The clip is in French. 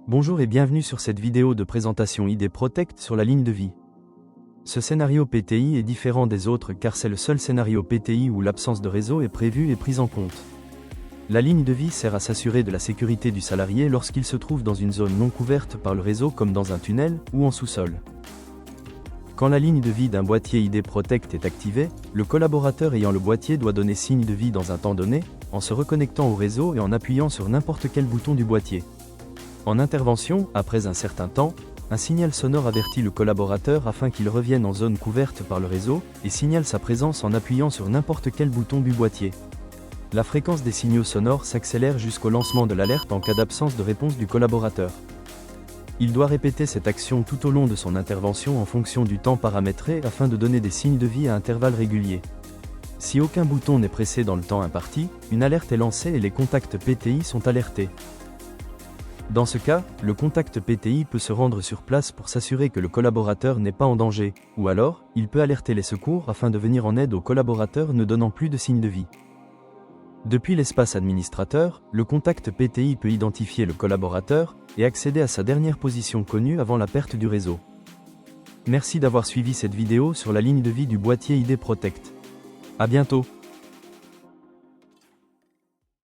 Bonjour et bienvenue sur cette vidéo de présentation ID Protect sur la ligne de vie. Ce scénario PTI est différent des autres car c'est le seul scénario PTI où l'absence de réseau est prévue et prise en compte. La ligne de vie sert à s'assurer de la sécurité du salarié lorsqu'il se trouve dans une zone non couverte par le réseau comme dans un tunnel ou en sous-sol. Quand la ligne de vie d'un boîtier ID Protect est activée, le collaborateur ayant le boîtier doit donner signe de vie dans un temps donné, en se reconnectant au réseau et en appuyant sur n'importe quel bouton du boîtier. En intervention, après un certain temps, un signal sonore avertit le collaborateur afin qu'il revienne en zone couverte par le réseau, et signale sa présence en appuyant sur n'importe quel bouton du boîtier. La fréquence des signaux sonores s'accélère jusqu'au lancement de l'alerte en cas d'absence de réponse du collaborateur. Il doit répéter cette action tout au long de son intervention en fonction du temps paramétré afin de donner des signes de vie à intervalles réguliers. Si aucun bouton n'est pressé dans le temps imparti, une alerte est lancée et les contacts PTI sont alertés. Dans ce cas, le contact PTI peut se rendre sur place pour s'assurer que le collaborateur n'est pas en danger, ou alors, il peut alerter les secours afin de venir en aide au collaborateur ne donnant plus de signe de vie. Depuis l'espace administrateur, le contact PTI peut identifier le collaborateur et accéder à sa dernière position connue avant la perte du réseau. Merci d'avoir suivi cette vidéo sur la ligne de vie du boîtier ID Protect. À bientôt.